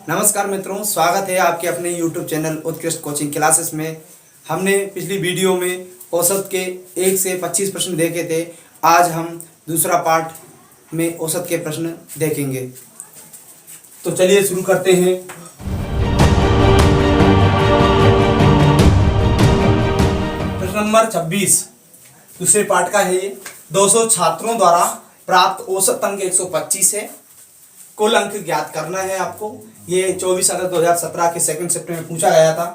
नमस्कार मित्रों, स्वागत है आपके अपने YouTube चैनल उत्कृष्ट कोचिंग क्लासेस में। हमने पिछली वीडियो में औसत के 1 से 25 प्रश्न देखे थे। आज हम दूसरा पार्ट में औसत के प्रश्न देखेंगे। तो चलिए शुरू करते हैं। प्रश्न नंबर 26 दूसरे पार्ट का है ये। 200 छात्रों द्वारा प्राप्त औसत अंक 125 है। कुल अंक ज्ञात करना है आपको। ये 24 अगस्त 2017 के सेकंड शिफ्ट में पूछा गया था।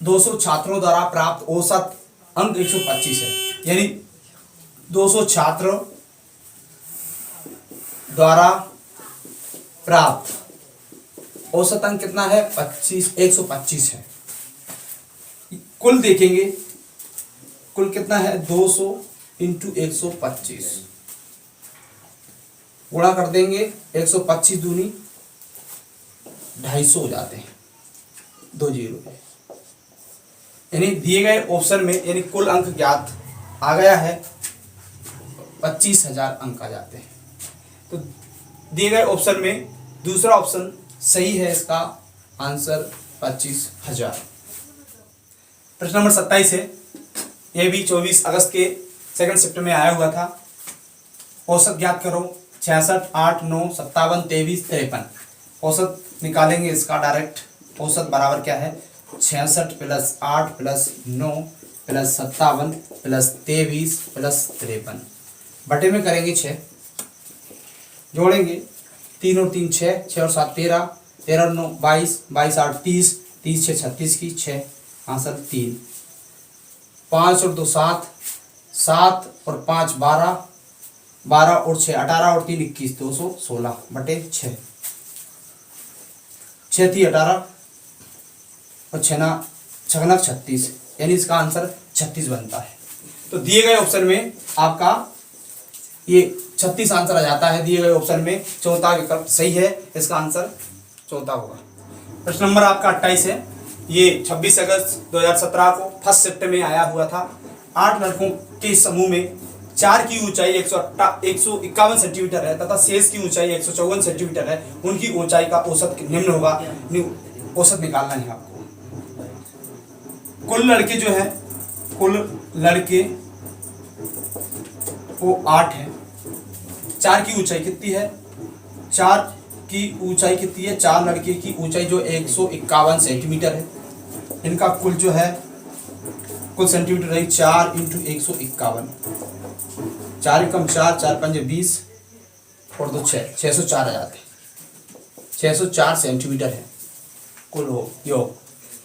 200 छात्रों द्वारा प्राप्त औसत अंक 125 है, यानी 200 छात्रों द्वारा प्राप्त औसत अंक कितना है? 125 है। कुल देखेंगे, कुल कितना है? 200 इंटू 125 गुणा कर देंगे। 125 दूनी 250 हो जाते हैं, 2 जीरो। यानी दिए गए ऑप्शन में यानी कुल अंक ज्ञात आ गया है, 25,000 अंक आ जाते हैं। तो दिए गए ऑप्शन में दूसरा ऑप्शन सही है, इसका आंसर 25,000। प्रश्न नंबर 27 है। यह भी 24 अगस्त के सेकंड शिफ्ट में आया हुआ था। औसत ज्ञात करो। 66, 8, 9, 57, 23, 53। औसत निकालेंगे इसका डायरेक्ट। औसत बराबर क्या है? 66 + 8 + 9 + 57 + 23 + 53 बटे में करेंगे 6, जोड़ेंगे 3 और 3 6, 6 और 7 13, 13 और 9 22, 22 8 30, 30 6 36 की 6, आंसर 3। 5 और 2 7, 7 और 5 12, 12 और 6 18 और 3 21, 216 बटे 6। 6 3 18 और 6 36, यानी इसका आंसर 36 बनता है। तो दिए गए ऑप्शन में आपका ये 36 आंसर आ जाता है। दिए गए ऑप्शन में चौथा विकल्प सही है, इसका आंसर चौथा होगा। प्रश्न नंबर आपका 28 है। ये 26 अगस्त 2017 को फर्स्ट शिफ्ट में आया हुआ था। 8 लड़कों के समूह में 4 की ऊंचाई 151 सेंटीमीटर है तथा शेष की ऊंचाई 154 सेंटीमीटर है। उनकी ऊंचाई का औसत निम्न होगा। औसत निकालना है आपको। कुल लड़के जो है, कुल लड़के वो 8 है। 4 की ऊंचाई कितनी है? 4 की ऊंचाई कितनी है? 4 लड़के की ऊंचाई जो 151 सेंटीमीटर है। इनका कुल जो है, कुल सेंटीमीटर रही 4 × 151। 4 एकम 4, 4 पंजे 20 और 2 6, 604 आ जाते हैं। 604 सेंटीमीटर है कुल हो योग।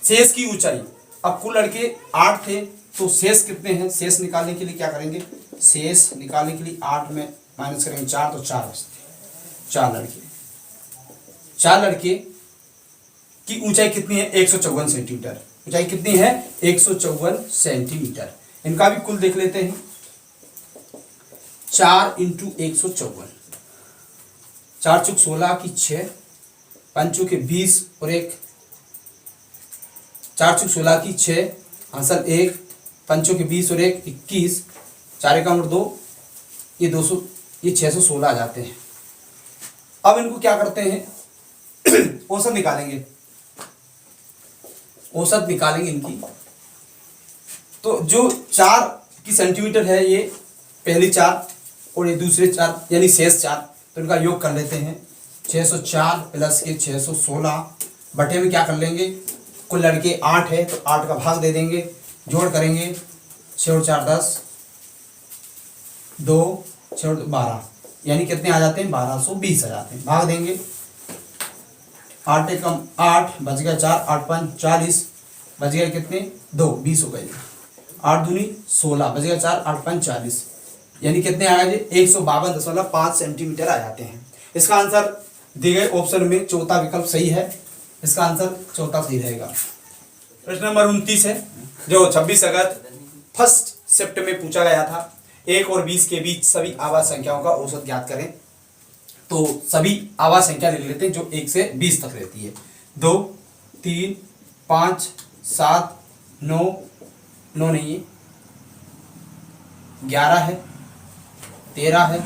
शेष की ऊंचाई, अब कुल लड़के 8 थे तो शेष कितने हैं? शेष निकालने के लिए क्या करेंगे? शेष निकालने के लिए 8 में माइनस करेंगे 4 तो 4 बचते हैं। 4 लड़के की ऊंचाई कितनी है? 154 सेंटीमीटर। ऊंचाई कितनी है? 154 सेंटीमीटर। इनका भी कुल देख लेते हैं। 4 × 154, 4 चुक 16 की 6, 5 चुके 20 और 1, 4 चुक 16 की 6, आंसर 1, 5 चुके 20 और 1 21, 4 एकम 2, ये 200, ये 616 आ जाते हैं। अब इनको क्या करते हैं? औसत निकालेंगे। औसत निकालेंगे इनकी। तो जो 4 की सेंटीमीटर है, ये पहली 4 और ये दूसरे 4 यानी शेष 4, तो इनका योग कर लेते हैं। 604 + के 616 बटे में क्या कर लेंगे? कुल लड़के 8 है तो 8 का भाग दे देंगे, जोड़ करेंगे 6 और 4 10, 2 6 और 12, यानी कितने आ जाते हैं? 1220 आ जाते हैं। भाग देंगे 8 एकम 8, बच गया 4, 8 5 40, बच गया कितने? 2 20 हो गए। 8 दूनी 16, बच गया 4, 8 5 40, यानी कितने आ गए? 152.5 सेंटीमीटर आ जाते हैं। इसका आंसर दिए गए ऑप्शन में चौथा विकल्प सही है, इसका आंसर चौथा सही रहेगा। प्रश्न नंबर 29 है, जो 26 अगस्त फर्स्ट शिफ्ट में पूछा गया था। 1 और 20 के बीच सभी आवाज संख्याओं का औसत ज्ञात करें। तो सभी आवाज संख्या ले लेते हैं जो 1 से 20 तक रहती है। 2 3 5 7 9 9 नहीं है, 11 है, 13 है,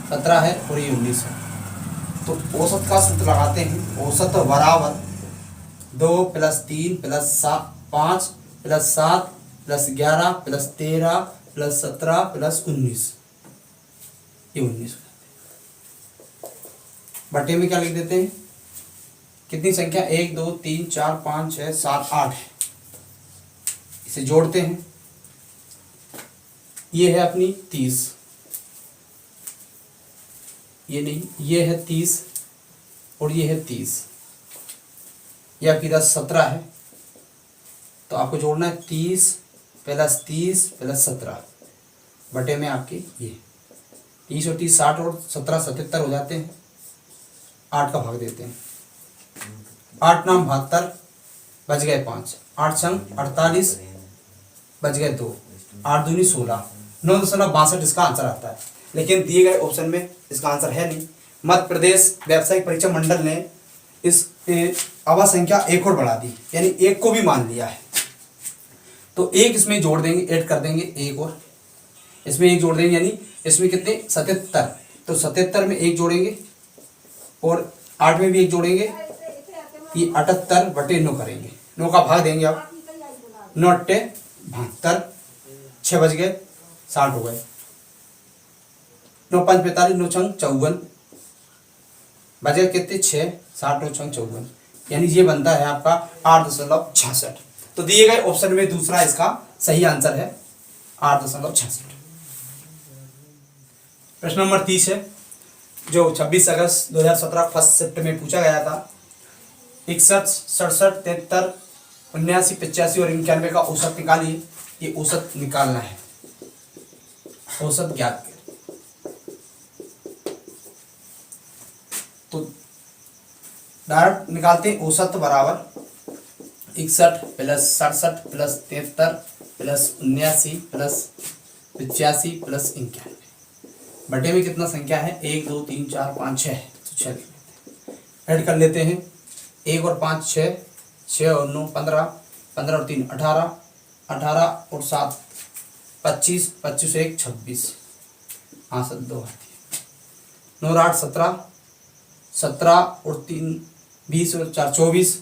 17 है और ये 19 है। तो औसत का सूत्र लगाते हैं। औसत बराबर 2 + 3 + 7 5 + 7 + 11 + 13 + 17 + 19, ये 19 बटे में क्या लिख देते हैं, कितनी संख्या 1 2 3 4 5 6 7 8 है, इसे जोड़ते हैं। ये है अपनी 30, ये नहीं, ये है 30 और ये है 30, ये आपकी 10 17 है। तो आपको जोड़ना है 30 + 30 + 17 बटे में आपके ये 30 और 30 60 और 17 77 हो जाते हैं। 8 का भाग देते हैं, 8 नाम 72, बच गए 5, 8 संग 48, बच गए 2, 8 दूनी 16, 9.62 इसका आंसर आता है। लेकिन दिए गए ऑप्शन में इसका आंसर है नहीं। मध्य प्रदेश व्यावसायिक परीक्षा मंडल ने इस अवा संख्या 1 और बढ़ा दी, यानी 1 को भी मान लिया है। तो 1 इसमें जोड़ देंगे, ऐड कर देंगे 1 और इसमें 1 जोड़ देंगे, यानी इसमें कितने 77, तो 77 में 1 जोड़ेंगे और 8 में भी 1 जोड़ेंगे, ये 78 बटे 9 करेंगे, 9 का भाग देंगे आप, 9 × 8 72, 6 बज गए 60 हो गए, 9 × 5 45, 9 × 6 54, बज गए कितने 6, 60 9 × 6 54, यानी ये बनता है आपका 8.66। तो दिए गए ऑप्शन में दूसरा इसका सही आंसर है 8.66। प्रश्न नंबर 30 है, जो 26 अगस्त 2017 फर्स्ट शिफ्ट में पूछा गया था। 61 67 73 79 85 और 91 का औसत निकालिए। ये औसत निकालना है, औसत ज्ञात करें। तो डायरेक्ट निकालते हैं। औसत बराबर 61 + 67 + 73 + 79 + 85 + 91 बटे में कितना संख्या है, 1 2 3 4 5 6, तो 6 ऐड कर लेते हैं। 1 और 5 6, 6 और 9 15, 15 और 3 18, 18 और 7 25, 25 और 1 26, हाँ 7 2 आती है, 9 और 8 17, 17 और 3 20 और 4 24,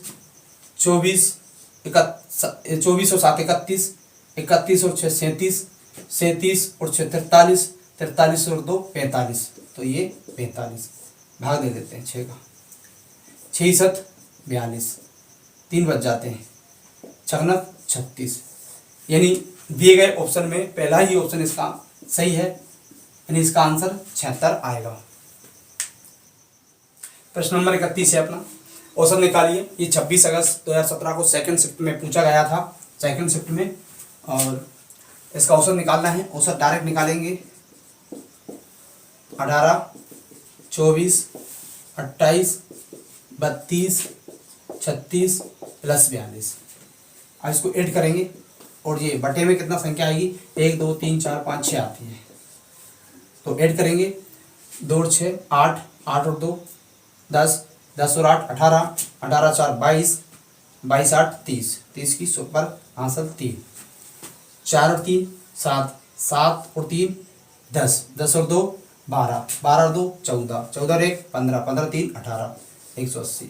24 24 और 7 31, 31 और 6 37, 37 और 6 43, 43 और 2 45, तो ये 45 भाग दे देते हैं 6 का, 6 7 42, 3 बच जाते हैं, 6 36, यानी दिए गए ऑप्शन में पहला ही ऑप्शन इसका सही है, यानी इसका आंसर 76 आएगा। प्रश्न नंबर 31 है अपना, औसत निकालिए। ये 26 अगस्त 2017 को सेकंड शिफ्ट में पूछा गया था, सेकंड शिफ्ट में, और इसका औसत निकालना है। औसत डायरेक्ट निकालेंगे। 18 24 28 32 36 + 42, अब इसको ऐड करेंगे और ये बटे में कितना संख्या आएगी, 1 2 3 4 5 6 आती है, तो ऐड करेंगे। 2 और 6 8, 8 और 2 10, 10 और 8 18, 18 4 22, 22 8 30, 30 की सुपर आंसर 3, 4 और 3 7, 7 और 3 10, 10 और 2 12, 12 और 2 14, 14 और 1 15, 15 और 3 18, 180,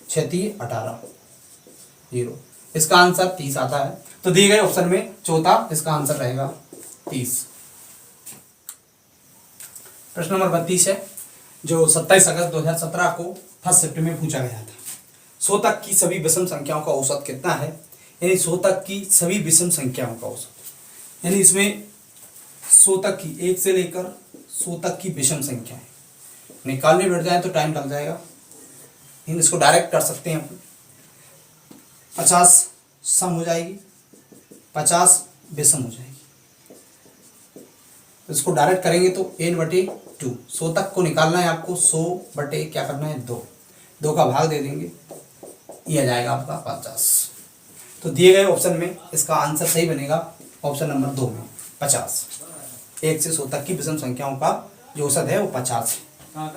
6 3 18 0, इसका आंसर 30 आता है। तो दिए गए ऑप्शन में चौथा इसका आंसर रहेगा 30। प्रश्न नंबर 32 है, जो 27 अगस्त 2017 को फर्स्ट शिफ्ट में पूछा गया था। 100 तक की सभी विषम संख्याओं का औसत कितना है, यानी 100 तक की सभी विषम संख्याओं का औसत, यानी इसमें 100 तक की 1 से लेकर 100 तक की विषम संख्या है। निकालने बैठ जाए तो टाइम लग जाएगा, लेकिन इसको डायरेक्ट कर सकते हैं अपन। 50 सम हो जाएगी, 50 विषम हो जाएगी, तो इसको डायरेक्ट करेंगे तो n/2। 100 तक को निकालना है आपको, 100 बटे क्या करना है 2, 2 का भाग दे देंगे, ये आ जाएगा आपका 50। तो दिए गए ऑप्शन में इसका आंसर सही बनेगा ऑप्शन नंबर 2 में 50। 1 से 100 तक की विषम संख्याओं का जो औसत है वो 50 है।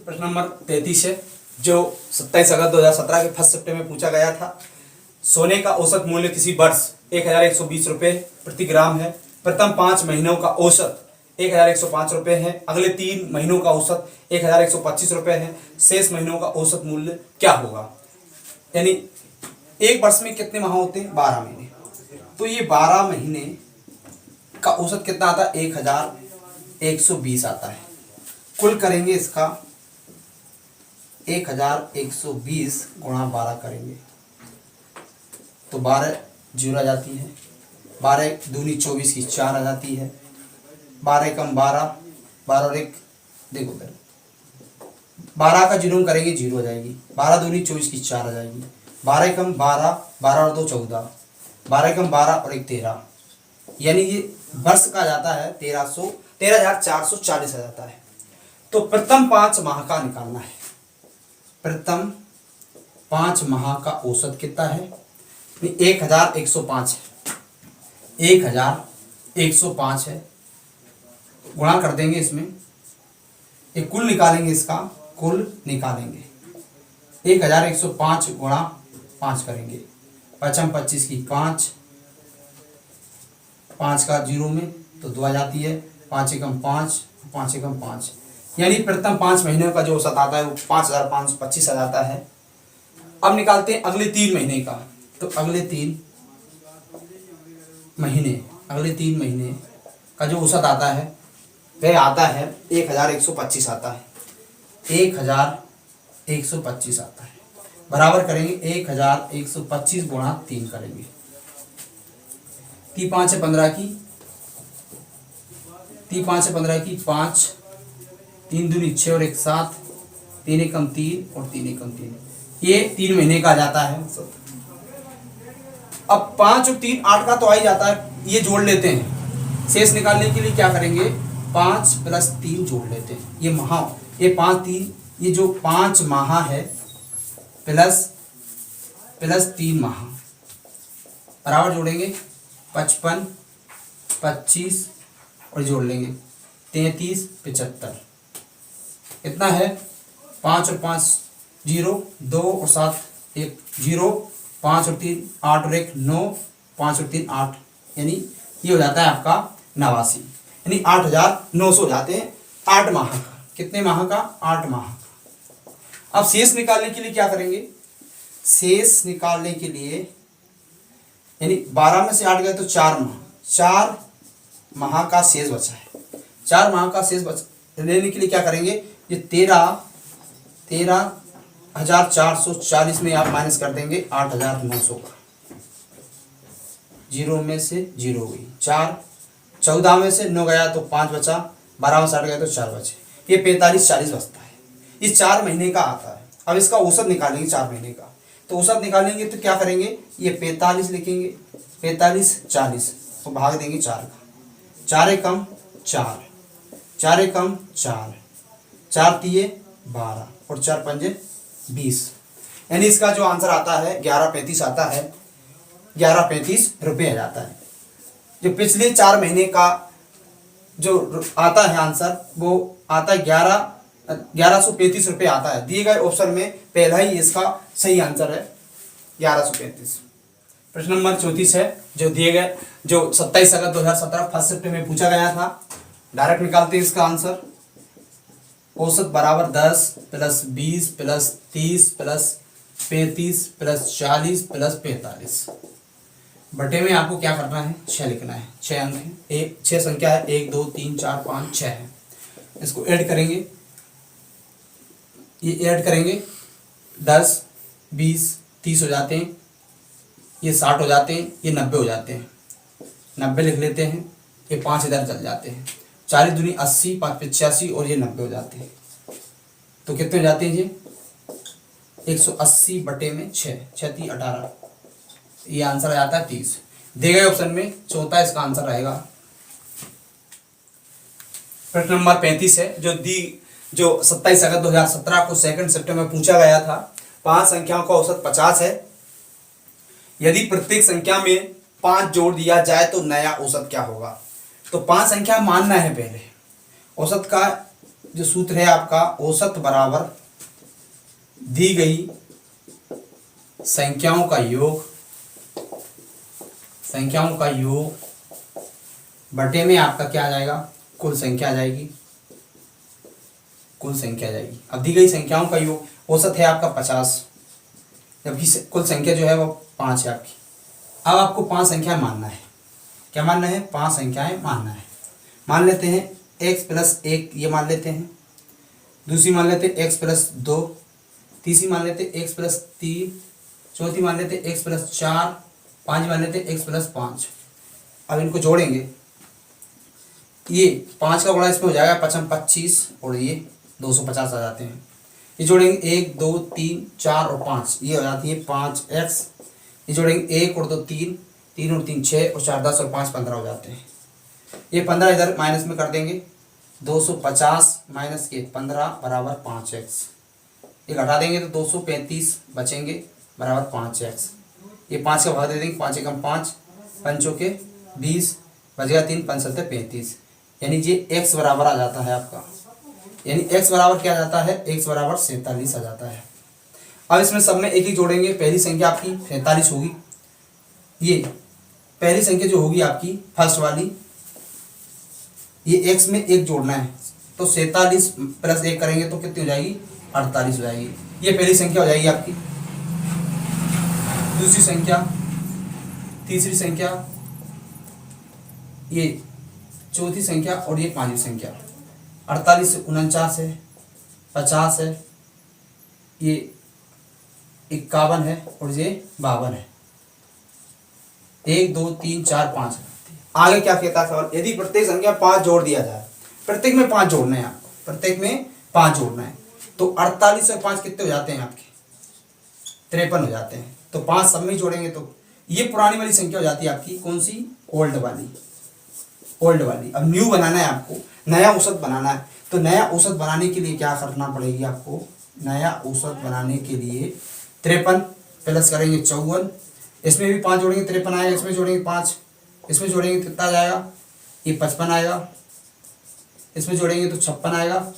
प्रश्न नंबर 33 है, जो 27 अगस्त 2017 के फर्स्ट शिफ्ट में पूछा गया था। सोने का औसत मूल्य किसी वर्ष 1120 रुपये प्रति ग्राम है। प्रथम 5 महीनों का औसत 1105 रुपये है। अगले 3 महीनों का औसत 1125 रुपये है। शेष महीनों का औसत मूल्य क्या होगा? यानी एक वर्ष में कितने माह होते हैं? 12 महीने। तो ये 12 महीने का औसत कितना आता है? 1120 आता है। कुल करेंगे इसका 1120 गुणा 12 करेंगे तो 12 जीरो आ जाती है। 12 दूनी 24 की 4 आ जाती है। 12 कम 12, 12 और 1 देखो फिर 12 का जीरो करेंगे जीरो आ जाएगी। 12 दूनी 24 की 4 आ जाएगी। 12 कम 12, 12 और 2 14, 12 कम 12 और 1 13, यानी ये वर्ष का जाता है 13,440 आ जाता है। तो प्रथम 5 माह का निकालना है। प्रथम 5 माह का औसत कितना है? 1105 है। 1105 है, गुणा कर देंगे इसमें, एक कुल निकालेंगे, इसका कुल निकालेंगे। 1105 गुणा 5 करेंगे, 5 25 की 5, 5 का जीरो में तो 2 आ जाती है। 5 एकम 5, 5 एकम 5, यानी प्रथम 5 महीनों का जो औसत आता है वो 5,525 आ जाता है। अब निकालते हैं अगले 3 महीने का। तो अगले 3 महीने का जो औसत आता है वह आता है 1125 आता है। 1125 आता है, बराबर करेंगे 1125 गुणा 3 करेंगे। 3 5 है 15 की, 3 5 है 15 की 5, 3 दूनी 6 और 1 7, 3 एकम 3 और 3 एकम 3, ये 3 महीने का आ जाता है। अब 5 और 3 8 का तो आ ही जाता है, ये जोड़ लेते हैं। शेष निकालने के लिए क्या करेंगे? 5 + 3 जोड़ लेते हैं। ये माह, ये 5 3, ये जो 5 माह है प्लस 3 माह, बराबर जोड़ेंगे 55 25 और जोड़ लेंगे 33 75। कितना है? 5 और 5 0, 2 और 7 1 0, 5 और 3 8 और 1 9, 5 और 3 8, यानी ये हो जाता है आपका 89, यानी 8,900 हो जाते हैं 8 माह का। कितने माह का? 8 माह का। अब शेष निकालने के लिए क्या करेंगे? शेष निकालने के लिए यानी 12 में से 8 गए तो 4 माह, 4 माह का शेष बचा है। 4 माह का शेष लेने के लिए क्या करेंगे? ये 13,440 में आप माइनस कर देंगे 8,900 का। 0 में से 0 हुई 4, 14 में से 9 गया तो 5 बचा, 12 में से 8 गया तो 4 बचे, ये 45 40 बचता है। ये 4 महीने का आता है। अब इसका औसत निकालेंगे 4 महीने का। तो औसत निकालेंगे तो क्या करेंगे? ये 45 लिखेंगे, 45 40 तो भाग देंगे 4 का। 4 एकम 4, 4 एकम 4, 4 तिये 12 और 4 पंजे 20, यानी इसका जो आंसर आता है 1135 आता है। 1135 रुपये आ जाता है। जो पिछले 4 महीने का जो आता है आंसर वो आता है 1135 रुपये आता है। दिए गए ऑप्शन में पहला ही इसका सही आंसर है 1135। प्रश्न नंबर 34 है, जो दिए गए, जो 27 अगस्त 2017 फर्स्ट शिफ्ट में पूछा गया था। डायरेक्ट निकालते हैं इसका आंसर। औसत बराबर 10 + 20 + 30 + 35 + 40 + 45 बटे में आपको क्या करना है? 6 लिखना है। 6 अंक है, 6 संख्या है, 1 2 3 4 5 6 है। इसको ऐड करेंगे, ये ऐड करेंगे 10 20 30 हो जाते हैं, ये 60 हो जाते हैं, ये 90 हो जाते हैं। 90 लिख लेते हैं, ये 5 इधर चल जाते हैं। 40 दूनी 80, 5 85 और ये 90 हो जाते हैं। तो कितने हो जाते हैं ये? 180 बटे में 6, 6 3 18, ये आंसर आ जाता है 30। दिए गए ऑप्शन में चौथा इसका आंसर रहेगा। प्रश्न नंबर 35 है, जो 27 अगस्त 2017 को सेकंड शिफ्ट में पूछा गया था। 5 संख्याओं का औसत 50 है। यदि प्रत्येक संख्या में 5 जोड़ दिया जाए तो नया औसत क्या होगा? तो 5 संख्या मानना है पहले। औसत का जो सूत्र है आपका, औसत बराबर दी गई संख्याओं का योग बटे में आपका क्या आ जाएगा? कुल संख्या आ जाएगी, कुल संख्या आ जाएगी। अब दी गई संख्याओं का योग औसत है आपका 50, जबकि कुल संख्या जो है वो 5 है आपकी। अब आपको 5 संख्याएं मानना है। क्या मानना है? 5 संख्याएं मानना है। मान लेते हैं x प्लस 1, ये मान लेते हैं। दूसरी मान लेते हैं x प्लस 2, तीसरी मान लेते हैं x प्लस 3, चौथी मान लेते हैं x प्लस 4, पांचवी मान लेते हैं x प्लस 5। अब इनको जोड़ेंगे, ये 5 का गुणा इसमें हो जाएगा 5 25 और ये 250 आ जाते हैं। ये जोड़ेंगे 1 2 3 4 और 5, ये हो जाती है 5x। ये जोड़ेंगे 1 और 2 3, 3 और 3 6 और 4 10 और 5 15 हो जाते हैं। ये 15 इधर माइनस में कर देंगे, 250 माइनस के 15 बराबर 5x। ये घटा देंगे तो 235 बचेंगे बराबर 5x। ये 5 का भाग दे देंगे, 5 एकम 5, पंचों के 20, बचेगा 3 5 7 35, यानी ये x बराबर आ जाता है आपका। यानी x बराबर क्या आ जाता है? x बराबर 47 आ जाता है। अब इसमें सब में एक ही जोड़ेंगे। पहली संख्या आपकी 47 होगी। ये पहली संख्या जो होगी आपकी फर्स्ट वाली, ये x में 1 जोड़ना है, तो 47 प्लस 1 करेंगे तो कितनी हो जाएगी? 48 हो जाएगी। ये पहली संख्या हो जाएगी आपकी। दूसरी संख्या, तीसरी संख्या, ये चौथी संख्या और ये पांचवी संख्या। 48 से 49 है, 50 है, ये 51 है और ये 52 है। 1 2 3 4 5। आगे क्या कहता है सवाल? यदि प्रत्येक संख्या 5 जोड़ दिया जाए, प्रत्येक में 5 जोड़ना है आपको, प्रत्येक में 5 जोड़ना है, तो 48 और 5 कितने हो जाते हैं आपके? 53 हो जाते हैं। तो 5 सब में जोड़ेंगे तो ये पुरानी वाली संख्या हो जाती है आपकी। कौन सी? ओल्ड वाली, ओल्ड वाली। अब न्यू बनाना है आपको, नया औसत बनाना है। तो नया औसत बनाने के लिए क्या करना पड़ेगी आपको? नया औसत बनाने के लिए 53 प्लस करेंगे 54, इसमें भी 5 जोड़ेंगे 53 आएगा, इसमें जोड़ेंगे 5, इसमें जोड़ेंगे कितना जाएगा? ये 55 आएगा, इसमें जोड़ेंगे तो 56 आएगा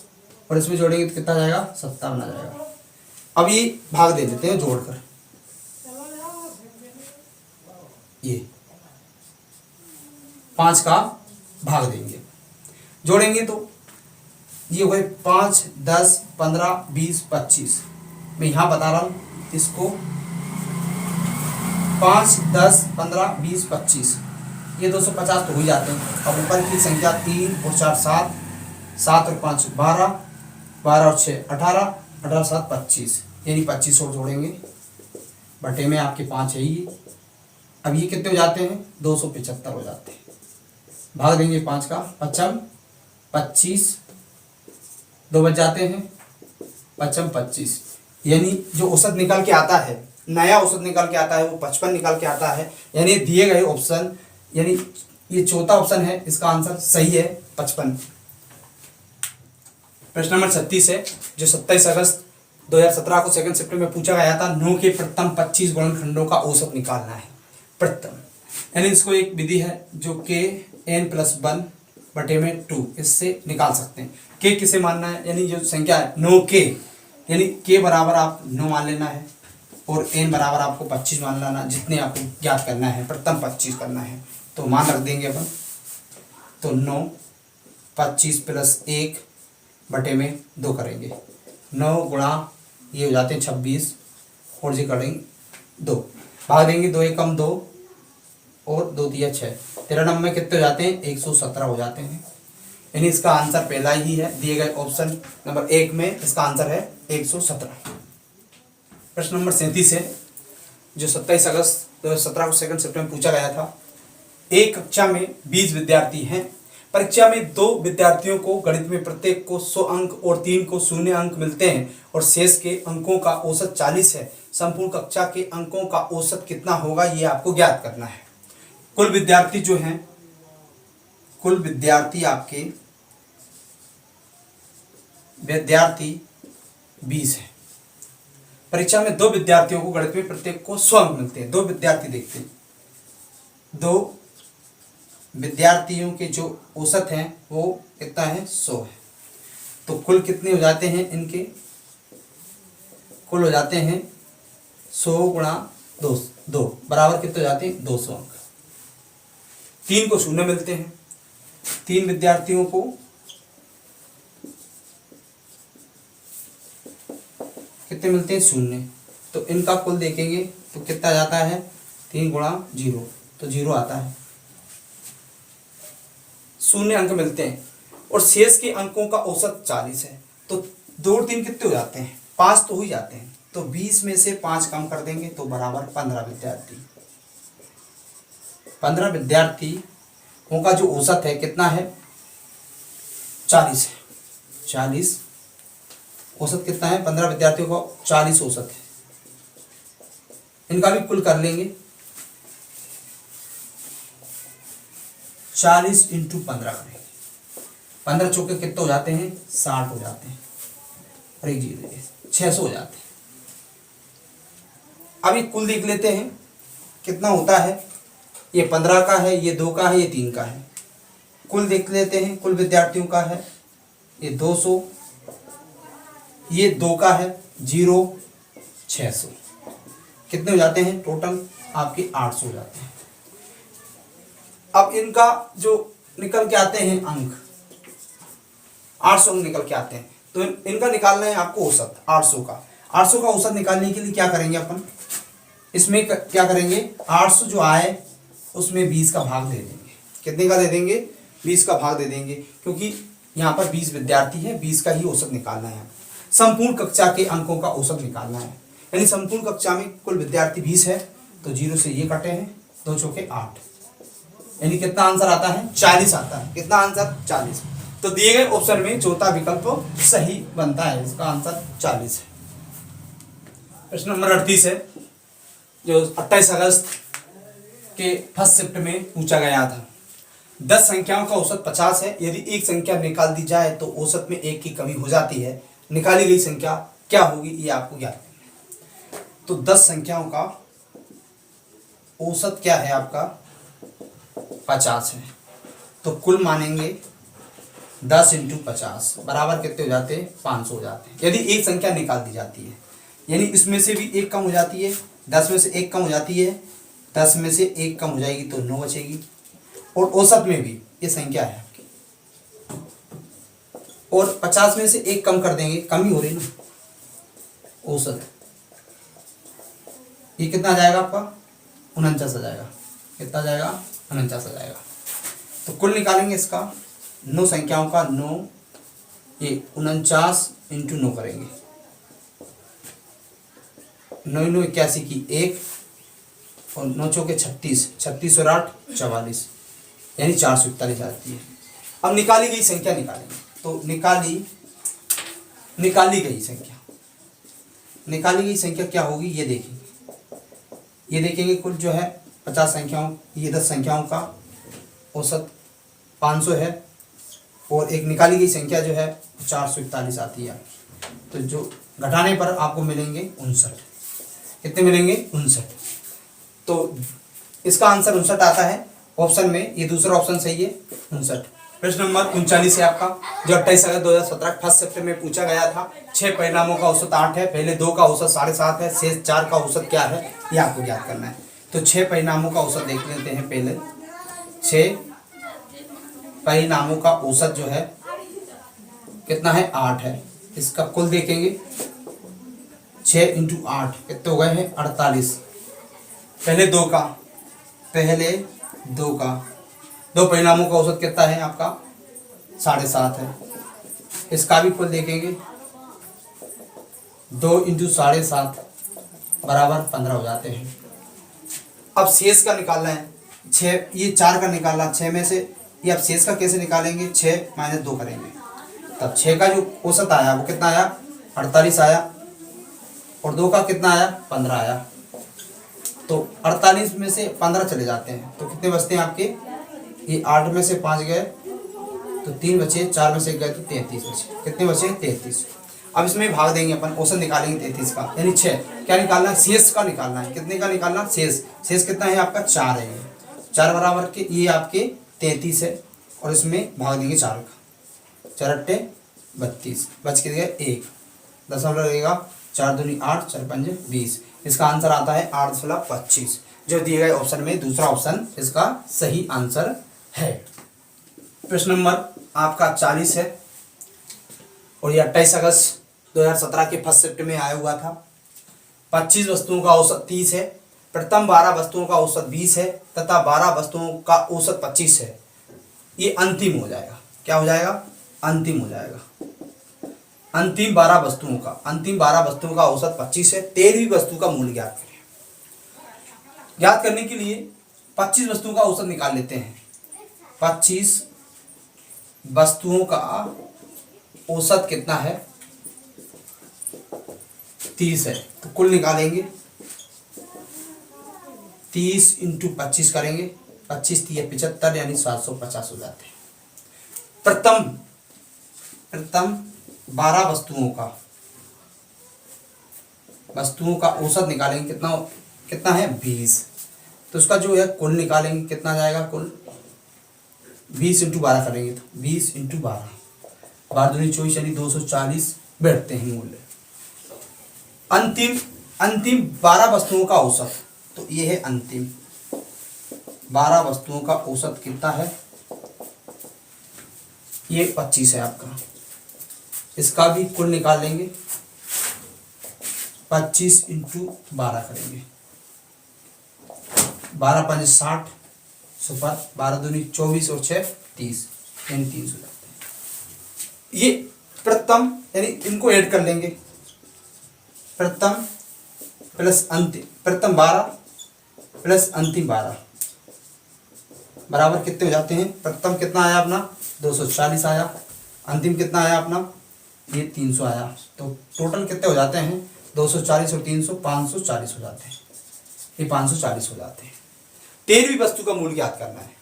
और इसमें जोड़ेंगे तो कितना जाएगा? 57 आ जाएगा। अब ये भाग दे देते हैं जोड़कर, ये 5 का भाग देंगे, जोड़ेंगे तो ये हो गए 5 10 15 20 25। मैं यहां बता रहा हूं इसको, 5 10 15 20 25, ये 250 तो हो ही जाते हैं। अब ऊपर की संख्या 3 और 4 7, 7 और 5 12, 12 और 6 18, 18 7 25, यानी 25 और जोड़ेंगे, बटे में आपके 5 है ही। अब ये कितने हो जाते हैं? 275 हो जाते हैं। भाग देंगे 5 का, 55 25, 2 बच जाते हैं, 55 25, यानी जो औसत निकल के आता है, नया औसत निकल के आता है वो 55 निकल के आता है। यानी दिए गए ऑप्शन, यानी ये चौथा ऑप्शन है, इसका आंसर सही है 55। प्रश्न नंबर 36 है, जो 27 अगस्त 2017 को सेकंड शिफ्ट में पूछा गया था। 9 के प्रथम 25 गुणनखंडों का औसत निकालना है। प्रथम यानी इसको एक विधि है जो के n+1 बटे में 2, इससे निकाल सकते हैं। के किसे मानना है? यानी जो संख्या है 9 के, यानी के बराबर आप 9 मान लेना है और n बराबर आपको 25 मान लेना, जितने आपको ज्ञात करना है प्रथम 25 करना है। तो मान रख देंगे अपन, तो 9 25 प्लस 1 बटे में 2 करेंगे, 9 गुणा ये हो जाते हैं 26 और जी करेंगे 2, भाग देंगे 2 एकम 2 और 2 दिया 6, 13 नंबर में कितने हो जाते हैं? 117 हो जाते हैं। यानी इसका आंसर पहला ही है, दिए गए ऑप्शन नंबर 1 में इसका आंसर है 117। प्रश्न नंबर 37 है, जो 27 अगस्त 2017 को सेकंड शिफ्ट में पूछा गया था। एक कक्षा में 20 विद्यार्थी हैं। परीक्षा में 2 विद्यार्थियों को गणित में प्रत्येक को 100 अंक और 3 को 0 अंक मिलते हैं और शेष के अंकों का औसत 40 है। संपूर्ण कक्षा के अंकों का औसत कितना होगा, ये आपको ज्ञात करना है। कुल विद्यार्थी जो हैं, कुल विद्यार्थी आपके विद्यार्थी 20 हैं। परीक्षा में 2 विद्यार्थियों को गणित में प्रत्येक को 100 अंक मिलते हैं। 2 विद्यार्थी देखते हैं, 2 विद्यार्थियों के जो औसत हैं वो कितना है? 100 है। तो कुल कितने हो जाते हैं इनके? कुल हो जाते हैं 100 गुणा 2 बराबर कितने हो जाते हैं? 200 अंक। 3 को 0 मिलते हैं, 3 विद्यार्थियों को कितने मिलते हैं? 0। तो इनका कुल देखेंगे तो कितना जाता है? 3 गुणा 0, तो 0 आता है। 0 अंक मिलते हैं और शेष के अंकों का औसत 40 है। तो 2 और 3 कितने हो जाते हैं? 5 तो हो ही जाते हैं। तो 20 में से 5 कम कर देंगे तो बराबर 15 विद्यार्थी। 15 विद्यार्थियों का जो औसत है कितना है? 40 है। 40 औसत कितना है? 15 विद्यार्थियों का 40 औसत है। इनका भी कुल कर लेंगे। 40 इंटू 15 करेंगे। 15 चौके कितने हो जाते हैं? 60 हो जाते हैं और एक 600 हो जाते हैं। अभी कुल देख लेते हैं कितना होता है। ये 15 का है, ये 2 का है, ये 3 का है। कुल देख लेते हैं, कुल विद्यार्थियों का है ये 200, ये 2 का है 0, 600। कितने हो जाते हैं टोटल? आपके 800 हो जाते हैं। अब इनका जो निकल के आते हैं अंक, 800 अंक निकल के आते हैं। तो इनका निकालना है आपको औसत 800 का। 800 का औसत निकालने के लिए क्या करेंगे अपन? इसमें क्या करेंगे? 800 जो आए उसमें 20 का भाग दे देंगे। कितने का दे देंगे? 20 का भाग दे देंगे, क्योंकि यहाँ पर 20 विद्यार्थी है, 20 का ही औसत निकालना है। संपूर्ण कक्षा के अंकों का औसत निकालना है। यानी संपूर्ण कक्षा में कुल विद्यार्थी 20 है, तो 0 से ये कटे हैं, 2 चौके 8, यानी कितना आंसर आता है? 40 आता है। कितना आंसर? 40। तो दिए गए ऑप्शन में चौथा विकल्प सही बनता है। इसका आंसर 40 है। प्रश्न नंबर 38 है, जो 28 अगस्त के फर्स्ट शिफ्ट में पूछा गया था। 10 संख्याओं का औसत 50 है। यदि एक संख्या निकाल दी जाए तो औसत में 1 की कमी हो जाती है। निकाली गई संख्या क्या होगी? ये आपको ज्ञात करना है। तो 10 संख्याओं का औसत क्या है आपका? 50 है। तो कुल मानेंगे 10 इंटू 50 बराबर कितने हो जाते हैं? 500 हो जाते हैं। यदि एक संख्या निकाल दी जाती है, यानी इसमें से भी 1 कम हो जाती है, 10 में से 1 कम हो जाती है, 10 में से 1 कम हो जाएगी तो 9 बचेगी। और औसत में भी ये संख्या है आपकी, और 50 में से 1 कम कर देंगे, कम ही हो रही ना औसत। ये कितना आ जाएगा आपका? 49 आ जाएगा। कितना जाएगा? 49 आ जाएगा। तो कुल निकालेंगे इसका 9 संख्याओं का 9, ये 49 इंटू 9 करेंगे। 9 9 81 की 1 और 9 चौके 36, 36 और 8 44, यानी 441 आती है। अब निकाली गई संख्या निकालेंगे। तो निकाली गई संख्या क्या होगी? ये देखेंगे कुल जो है 50 संख्याओं, ये 10 संख्याओं का औसत 500 है, और एक निकाली गई संख्या जो है 441 आती है। तो जो घटाने पर आपको मिलेंगे 59। कितने मिलेंगे? 59। तो इसका आंसर 59 आता है ऑप्शन में। ये दूसरा ऑप्शन सही है, 59। प्रश्न नंबर 39 है आपका, जो 28 अगस्त 2017 फर्स्ट शिफ्ट में पूछा गया था। 6 परिणामों का औसत 8 है। पहले 2 का औसत 7.5 है, शेष 4 का औसत क्या है ये आपको ज्ञात करना है। तो 6 परिणामों का औसत देख लेते हैं। पहले 6 परिणामों का औसत जो है कितना है? 8 है। इसका कुल देखेंगे 6 इंटू 8 कितने हो गए हैं? 48। पहले 2 परिणामों का औसत कितना है आपका? 7.5 है। इसका भी कुल देखेंगे 2 इंटू 7.5 बराबर 15 हो जाते हैं। अब शेष का निकालना है। 6, ये 4 का निकालना, 6 में से ये अब शेष का कैसे निकालेंगे? 6 माइनस 2 करेंगे, तब 6 का जो औसत आया वो कितना आया? 48 आया, और 2 का कितना आया? 15 आया। तो 48 में से 15 चले जाते हैं तो कितने बचते हैं आपके? ये 8 में से 5 गए तो 3 बचे, 4 में से 1 गए तो 33 बचे। कितने बचे? 33। अब इसमें भाग देंगे अपन, औसत निकालेंगे 33 का, यानी 6 क्या निकालना है? शेष का निकालना है। कितने का निकालना? शेष कितना है आपका? 4 है। 4 बराबर के ये आपके 33 है, और इसमें भाग देंगे 4 का, 4 अट्टे 32, बच के गए 1 दशमलव लगेगा, 4 दूनी 8, 4 पंजे 20। इसका आंसर आता है 8.25, जो दिए गए ऑप्शन में दूसरा ऑप्शन इसका सही आंसर है। प्रश्न नंबर आपका 40 है और ये 28 अगस्त 2017 के फर्स्ट शिफ्ट में आया हुआ था। 25 वस्तुओं का औसत 30 है, प्रथम 12 वस्तुओं का औसत 20 है तथा 12 वस्तुओं का औसत 25 है। ये अंतिम हो जाएगा। क्या हो जाएगा? अंतिम हो जाएगा। अंतिम 12 वस्तुओं का औसत 25 है। 13वीं वस्तु का मूल्य ज्ञात करें। ज्ञात करने के लिए 25 वस्तुओं का औसत निकाल लेते हैं। 25 वस्तुओं का औसत कितना है? 30 है, तो कुल निकालेंगे। 30 × 25 करेंगे, 25 × 75 यानी 750 हो जाते हैं। प्रथम 12 वस्तुओं का औसत निकालेंगे। कितना है? 20। तो उसका जो है कुल निकालेंगे, कितना जाएगा कुल? 20 × 12 करेंगे तो 20 × 12, 12 दूनी 24 यानी 240 बैठते हैं मूल्य। अंतिम 12 वस्तुओं का औसत, तो ये है अंतिम 12 वस्तुओं का औसत कितना है? ये 25 है आपका। इसका भी कुल निकाल लेंगे। 25 × 12 करेंगे, 12 × 5 = 60, सुपर 12 दूनी 24 और 6 30 यानी 300 जाते हैं। ये प्रथम यानी इनको ऐड कर लेंगे। प्रथम प्लस अंतिम, प्रथम 12 प्लस अंतिम 12 बराबर कितने हो जाते हैं? प्रथम कितना आया अपना? 240 आया। अंतिम कितना आया अपना? ये 300 आया। तो टोटल कितने हो जाते हैं? 240 और 300 540 हो जाते हैं। ये 540 हो जाते हैं। 13वीं वस्तु का मूल्य ज्ञात करना है।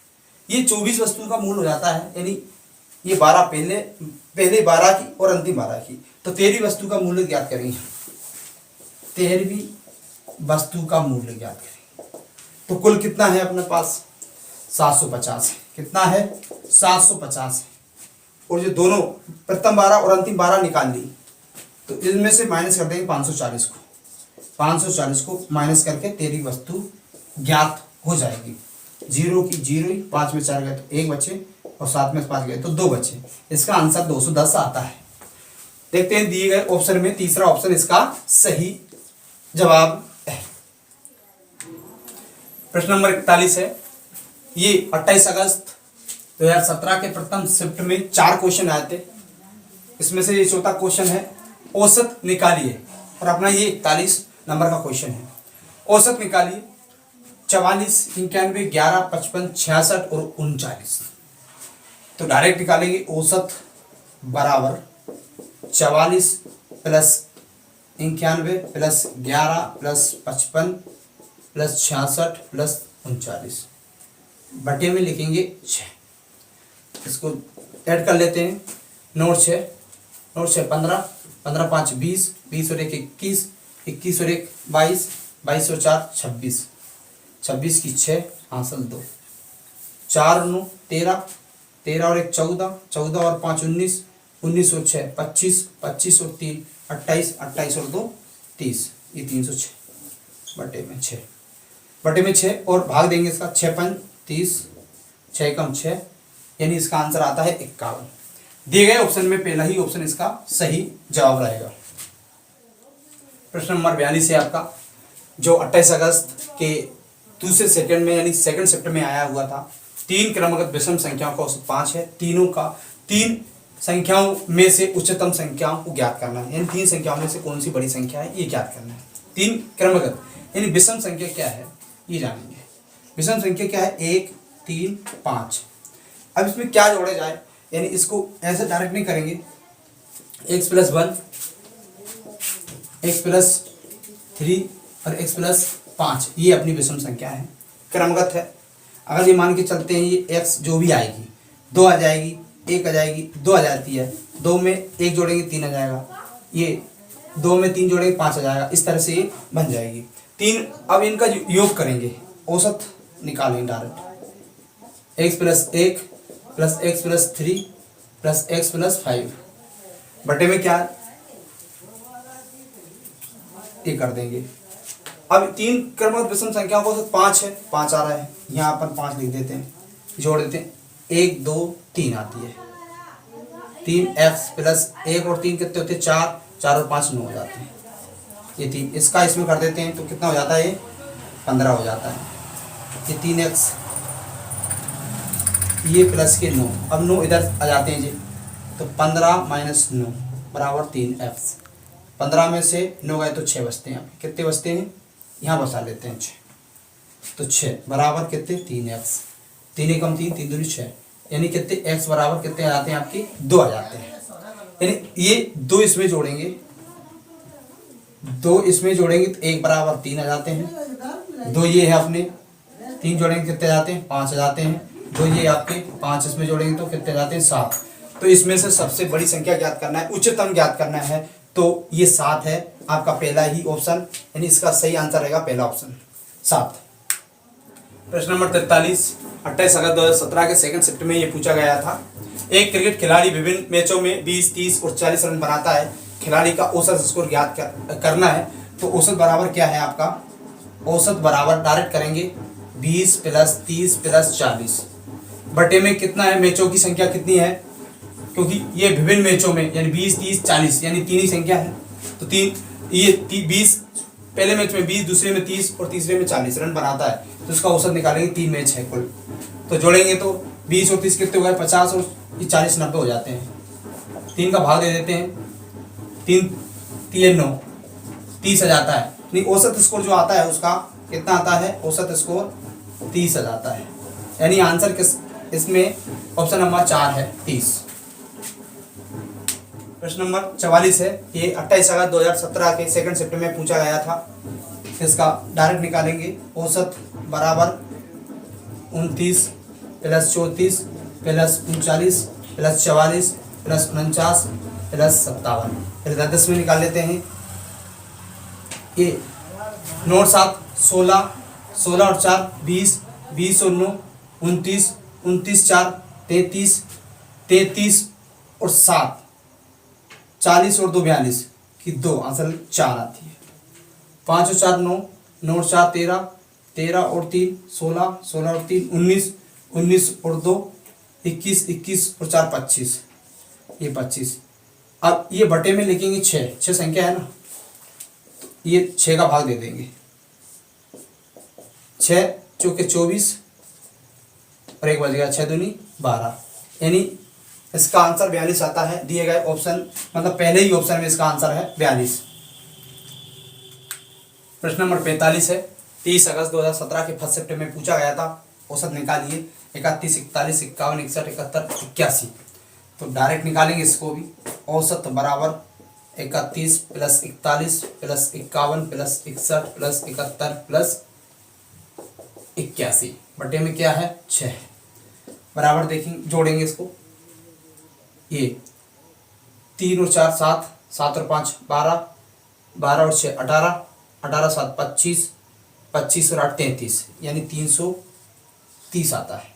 ये 24 वस्तुओं का मूल्य हो जाता है, यानी ये 12 पहले 12 की और अंतिम 12 की। तो 13वीं वस्तु का मूल्य ज्ञात करेंगे। 13वीं वस्तु का मूल्य ज्ञात करेंगे। तो कुल कितना है अपने पास? 750 है। कितना है? 750 है। और जो दोनों प्रथम 12 और अंतिम 12 निकाल ली, तो इनमें से माइनस कर देंगे 540 को। 540 को माइनस करके 13वीं वस्तु ज्ञात हो जाएगी। 0 की 0 ही, 5 में 4 गए तो 1 बचे और 7 में 5 गए तो 2 बचे। इसका आंसर 210 आता है। देखते हैं दिए गए ऑप्शन में तीसरा ऑप्शन इसका सही जवाब है। प्रश्न नंबर 41 है। ये 28 अगस्त 2017 के प्रथम शिफ्ट में 4 क्वेश्चन आए थे। इसमें से ये चौथा क्वेश्चन है, औसत निकालिए। और अपना ये 41 नंबर का क्वेश्चन है। औसत निकालिए। 44, 91, 11, 55, 66 और 39। तो डायरेक्ट निकालेंगे। औसत बराबर 44 plus 91 plus 11 plus 55 plus 66 plus 39 बटे में लिखेंगे 6। इसको ऐड कर लेते हैं। 9 6 15, 15 5 20, 20 और 1 21, 21 और 1 22, 22 और 4 26, 26 की 6 हासिल 2, 4 और 9 13, 13 और 1 14, 14 और 5 19, 19 और 6 25, 25 और 3 28, 28 और 2 30। ये 306 बटे में 6 और भाग देंगे इसका। 6 5 30, 6 कम 6 यानी इसका आंसर आता है 51। दिए गए ऑप्शन में पहला ही ऑप्शन इसका सही जवाब रहेगा। प्रश्न नंबर 42 है आपका, जो 28 अगस्त के दूसरे सेकंड में यानी सेकंड शिफ्ट में आया हुआ था। 3 क्रमगत विषम संख्याओं का औसत 5 है। तीन संख्याओं में से उच्चतम संख्याओं को ज्ञात करना है, यानी 3 संख्याओं में से कौन सी बड़ी संख्या है ये ज्ञात करना है। 3 क्रमगत यानी विषम संख्या क्या है ये जानेंगे। विषम संख्या क्या है? 1 3 5। अब इसमें क्या जोड़ा जाए, यानी इसको ऐसे डायरेक्ट नहीं करेंगे। x + 1, x + 3 और x + 5 ये अपनी विषम संख्या है, क्रमगत है। अगर ये मान के चलते हैं ये x जो भी आएगी 2 आ जाएगी, 1 आ जाएगी, 2 आ जाती है, 2 में 1 जोड़ेंगे 3 आ जाएगा, ये 2 में 3 जोड़ेंगे 5 आ जाएगा। इस तरह से ये बन जाएगी 3। अब इनका योग करेंगे, औसत निकालेंगे direct. x + 1 plus x + 3 plus x + 5 बटे में क्या ये कर देंगे। अब 3 क्रमगत विषम संख्याओं को 5 है, 5 आ रहा है, यहाँ पर 5 लिख देते हैं, जोड़ देते हैं। 1 2 3 आती है। 3x प्लस 1 और 3 कितने होते हैं? 4, 4 और 5 9 हो जाते हैं। ये 3 इसका इसमें कर देते हैं तो कितना हो जाता है? ये 15 हो जाता है। ये 3x ये प्लस के 9, अब 9 इधर आ जाते हैं जी, तो 15 माइनस 9 बराबर 3x। 15 में से 9 गए तो 6 बचते हैं। कितने बचते हैं? यहाँ बसा लेते हैं 6, तो 6 बराबर कितने? 3x। 3 एकम 3, 3 दूनी 6, यानी कितने? x बराबर कितने आ जाते हैं आपके? 2 आ जाते हैं। यानी ये 2 इसमें जोड़ेंगे, 2 इसमें जोड़ेंगे तो 1 बराबर 3 आ जाते हैं। 2 ये है अपने, 3 जोड़ेंगे कितने आ जाते हैं? 5 आ जाते हैं। 2 ये आपके 5 इसमें जोड़ेंगे तो कितने आ जाते हैं? 7। तो इसमें से सबसे बड़ी संख्या ज्ञात करना है, उच्चतम ज्ञात करना है, तो ये 7 है आपका पहला ही ऑप्शन, यानी इसका सही आंसर रहेगा पहला ऑप्शन 7। प्रश्न नंबर 43, 28 अगस्त 2017 के सेकंड शिफ्ट में ये पूछा गया था। एक क्रिकेट खिलाड़ी विभिन्न मैचों में 20, 30 और 40 रन बनाता है। खिलाड़ी का औसत स्कोर ज्ञात करना है। तो औसत बराबर क्या है आपका? औसत बराबर डायरेक्ट करेंगे 20 प्लस 30 प्लस 40 बटे में कितना है? मैचों की संख्या कितनी है? क्योंकि ये विभिन्न मैचों में यानी 20, 30, 40 यानी 3 ही संख्या है, तो 3 ये 20 पहले मैच में 20, दूसरे में 30 और तीसरे में 40 रन बनाता है, तो इसका औसत निकालेंगे। 3 मैच है कुल, तो जोड़ेंगे तो 20 और 30 कितने हो गए? 50 और ये 40 90 हो जाते हैं। 3 का भाग दे देते हैं, 3 3 9 30 आ जाता है। नहीं, औसत स्कोर जो आता है उसका कितना आता है? औसत स्कोर 30 आ जाता है, यानी आंसर किस इसमें ऑप्शन नंबर 4 है 30। प्रश्न नंबर 44 है, ये 28 अगस्त 2017 के सेकंड शिफ्ट में पूछा गया था। इसका डायरेक्ट निकालेंगे। औसत बराबर 29 plus 34 plus 39 plus 44 plus 49 plus 57, फिर 10 में निकाल लेते हैं। ये 9 और 7 16, 16 और 4 20, 20 और 9 29, 29 4 33, 33 और 7 40 और 2 42 की 2 आंसर 4 आती है। 5 और 4 9, 9 और 4 13, 13 और 3 16, 16 और 3 19, 19 और 2 21, 21 और 4 25, ये 25। अब ये बटे में लिखेंगे 6 संख्या है ना, ये 6 का भाग दे देंगे। 6 चौके 24 और 1 बच गया, 6 दूनी 12, यानी इसका आंसर 42 आता है। दिए गए ऑप्शन मतलब पहले ही ऑप्शन में इसका आंसर है 42। प्रश्न नंबर 45 है, 30 अगस्त 2017 के फर्स्ट शिफ्ट में पूछा गया था। औसत निकालिए 31, 41, 51, 61, 71, 81। तो डायरेक्ट निकालेंगे इसको भी। औसत बराबर 31 plus 41 plus 51 plus 61 plus 71 plus 81 बटे में क्या है? 6 बराबर देखेंगे, जोड़ेंगे इसको। ये 3 और 4 7, 7 और 5 12, 12 और 6 18, 18 7 25, 25 और 8 33, यानी 330 आता है।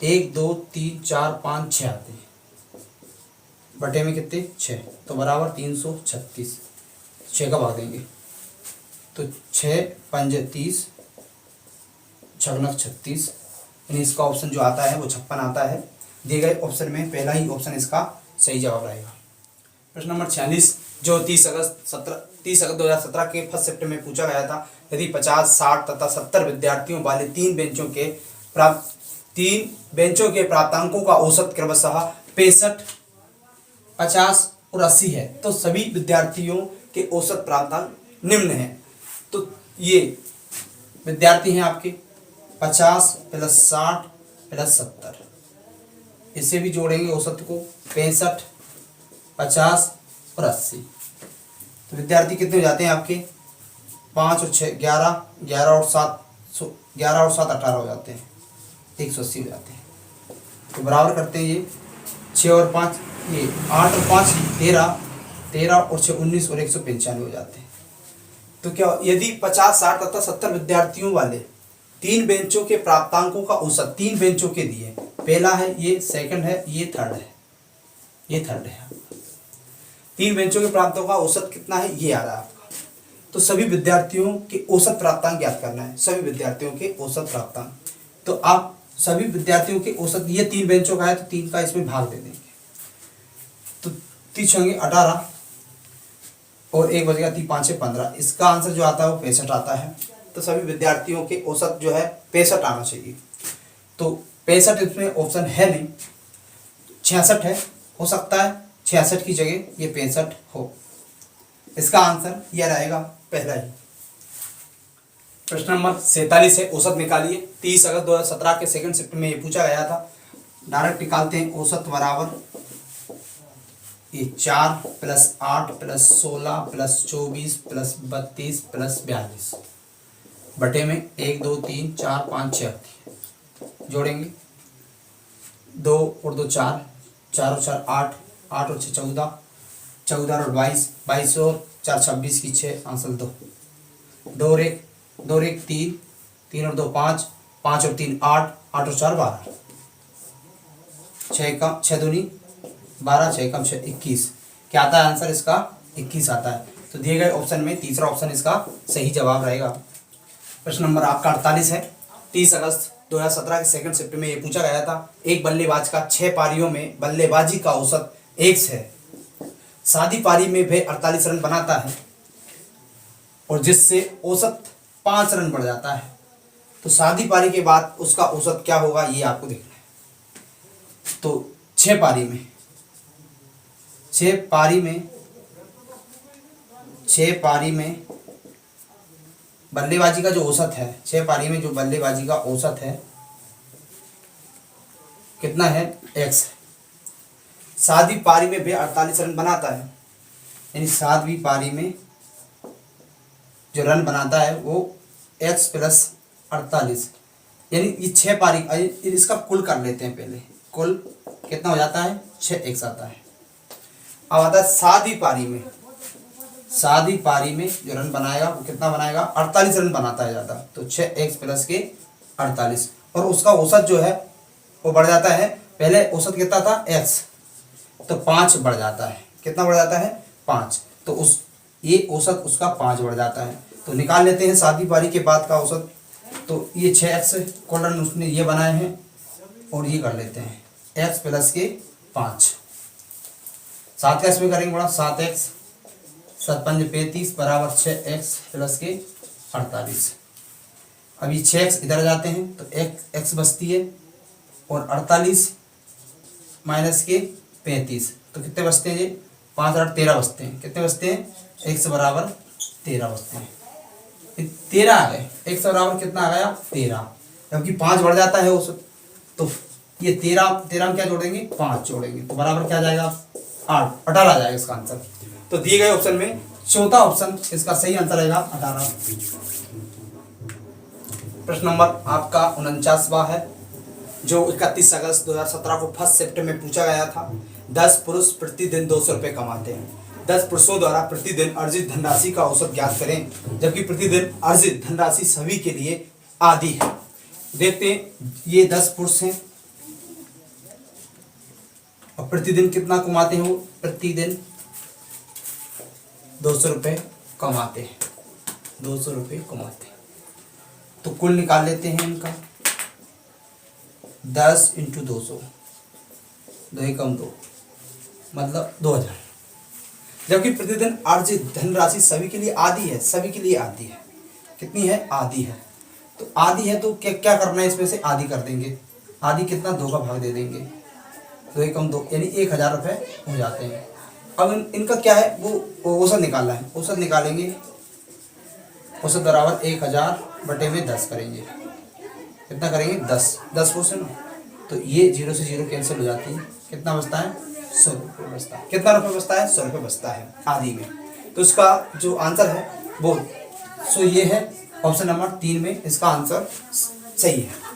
1 2 3 4 5 6 आते हैं, बटे में कितने? 6, तो बराबर 336। 6 का भाग देंगे तो 6 पंजे 30, 6 36, यानी इसका ऑप्शन जो आता है वो 56 आता है। दिए गए ऑप्शन में पहला ही ऑप्शन इसका सही जवाब रहेगा। प्रश्न नंबर 46 जो 30 अगस्त 2017 के फर्स्ट शिफ्ट में पूछा गया था। यदि 50, 60 तथा 70 विद्यार्थियों वाले 3 बेंचों के प्राप्तांकों का औसत क्रमशः 65, 50 और 80 है, तो सभी विद्यार्थियों के औसत प्राप्तांक निम्न हैं। तो ये विद्यार्थी हैं आपके 50 प्लस 60 प्लस 70, इसे भी जोड़ेंगे औसत को 65, 50 और 80। तो विद्यार्थी कितने हो जाते हैं आपके? 5 और 6 11, 11 और 7 18 हो जाते हैं, 180 हो जाते हैं। तो बराबर करते हैं ये 6 और 5 ये 8 और 5 13, 13 और 6 19 और 195 हो जाते हैं। तो क्या यदि 50, 60 तथा 70 विद्यार्थियों वाले 3 बेंचों के प्राप्तांकों का औसत 3 बेंचों के दिए, पहला है ये, सेकंड है ये, थर्ड है ये, थर्ड है। 3 बेंचों के प्राप्तांकों का औसत कितना है? ये आ रहा है आपका। तो सभी विद्यार्थियों के औसत प्राप्तांक ज्ञात करना है, सभी विद्यार्थियों के औसत प्राप्तांक। तो आप सभी विद्यार्थियों के औसत, ये 3 बेंचों का है तो 3 का इसमें भाग दे देंगे, तो 30 होंगे 18 और 1 बचेगा 3 5 15। इसका आंसर जो आता है वो 65 आता है। तो सभी विद्यार्थियों के औसत जो है 65 आना चाहिए। तो 65 इसमें ऑप्शन है नहीं, 66 है, हो सकता है 66 की जगह ये 65 हो। इसका आंसर यह रहेगा पहला ही। प्रश्न नंबर 47 है, औसत निकालिए। 30 अगस्त 2017 के सेकंड शिफ्ट में ये पूछा गया था। डायरेक्ट निकालते हैं। औसत बराबर ये 4 + 8 + 16 + 24 + 32 + 42 बटे में 1 2 3 4 5 6 जोड़ेंगे। 2 और 2 4, 4 और 4 8, 8 और 6 14, 14 और 22, 22 और 4 26 की 6, आंसर 2। 2 और 1, 2 और 1 3, 3 और 2 5, 5 और 3 8, 8 और 4 12, 6 दूनी 12, 6 कम 6 21। क्या आता है आंसर इसका? 21 आता है। तो दिए गए ऑप्शन में तीसरा ऑप्शन इसका सही जवाब रहेगा। प्रश्न नंबर आपका 48 है। 30 अगस्त 2017 के सेकंड शिफ्ट में ये पूछा गया था। एक बल्लेबाज का 6 पारियों में बल्लेबाजी का औसत 1 है। सादी पारी में वह 48 रन बनाता है और जिससे औसत 5 रन बढ़ जाता है। तो सादी पारी के बाद उसका औसत क्या होगा ये आपको देखना है। तो 6 पारी में 6 पारी में बल्लेबाजी का जो औसत है, 6 पारी में जो बल्लेबाजी का औसत है कितना है? x। सादी पारी में वह 48 रन बनाता है, यानी सातवीं पारी में जो रन बनाता है वो x + 48, यानी ये 6 पारी, इसका कुल कर लेते हैं पहले। कुल कितना हो जाता है? 6x आता है। अब आता है सादी पारी में जो रन बनाएगा वो कितना बनाएगा? 48 रन बनाता है ज़्यादा, तो 6x + के 48, और उसका औसत जो है वो बढ़ जाता है। पहले औसत कितना था? x, तो 5 बढ़ जाता है। कितना बढ़ जाता है? 5। तो ये औसत उसका 5 बढ़ जाता है। तो निकाल लेते हैं सादी पारी के बाद का औसत। तो ये 6x कुल रन उसने ये बनाए हैं, और ये कर लेते हैं x + के 5। 7 का इसमें करेंगे बड़ा, 7x 7 5 35 बराबर 6x + के 48। अब ये 6x इधर जाते हैं तो x बचती है, और 48 - के 35, तो कितने बचते हैं ये? 5 8 13 बचते हैं। कितने बचते हैं? x बराबर 13 बचते हैं। 13 आ गए। x बराबर कितना आ गया? 13, जबकि 5 बढ़ जाता है औसत। तो ये 13 में क्या जोड़ेंगे? 5 जोड़ेंगे, तो बराबर क्या आ जाएगा? 8 18 आ जाएगा इसका आंसर। तो दिए गए ऑप्शन में चौथा ऑप्शन इसका सही आंसर रहेगा 18। प्रश्न नंबर आपका 49वां है, जो 31 अगस्त 2017 को फर्स्ट शिफ्ट में पूछा गया था। 10 पुरुष प्रतिदिन 200 रुपये कमाते हैं। 10 पुरुषों द्वारा प्रतिदिन अर्जित धनराशि का औसत ज्ञात करें, जबकि प्रतिदिन अर्जित धनराशि सभी के लिए आधी है। देखते हैं, ये 10 पुरुष हैं और प्रतिदिन कितना कमाते हैं? वो प्रतिदिन 200 रुपये कमाते हैं। 200 रुपये कमाते हैं। तो कुल निकाल लेते हैं इनका। 10 × 200, 2 × 2 मतलब 2000। जबकि प्रतिदिन अर्जित धनराशि सभी के लिए आधी है। सभी के लिए आधी है। कितनी है? आधी है। तो आधी है तो क्या करना है? इसमें से आधी कर देंगे। आधी कितना? 2 का भाग दे देंगे। 2 × 2 यानी 1000 रुपये हो जाते हैं। अब इनका क्या है? वो औसत निकालना है। औसत निकालेंगे। औसत बराबर 1000 बटे में 10 करेंगे। कितना करेंगे? 10 पुरुष है ना, तो ये 0 से 0 कैंसिल हो जाती है। कितना बचता है? 100 रुपये बचता है। कितना रुपये बचता है? 100 रुपये बचता है आधी में। तो इसका जो आंसर है वो ये है। ऑप्शन नंबर 3 में इसका आंसर सही है।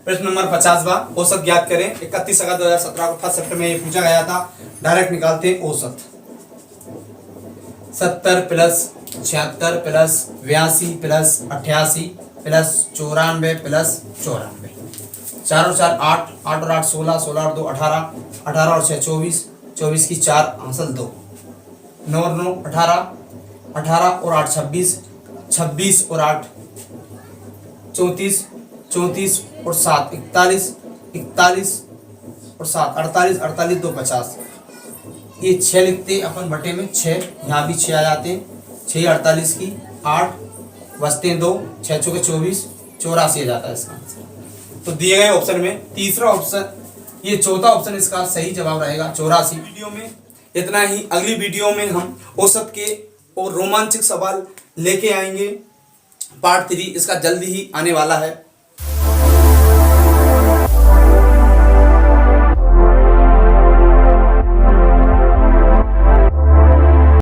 प्रश्न नंबर 50वां, औसत ज्ञात करें। 31 अगस्त 2017 को फर्स्ट शिफ्ट में ये पूछा गया था। डायरेक्ट निकालते हैं औसत। 70 + 76 + 82 + 88 + 94 + 94, 4 और 4 8, 8 और 8 16, 16 और 2 18, 18 और 6 24, 24 की 4, आंसर 2। 9 और 9 18, 18 और 8 26, 26 और 8 34, 34 और 7 41, 41 और 7 48, 48 2 50। ये 6 लिखते अपन बटे में 6, यहाँ भी 6 आ जाते हैं। 6 48 की 8 बचते हैं 2, 6 चौके 24, 84 आ जाता है इसका आंसर। तो दिए गए ऑप्शन में तीसरा ऑप्शन, ये चौथा ऑप्शन इसका सही जवाब रहेगा 84। वीडियो में इतना ही। अगली वीडियो में हम औसत के और रोमांचक सवाल लेके आएंगे। पार्ट 3 इसका जल्दी ही आने वाला है।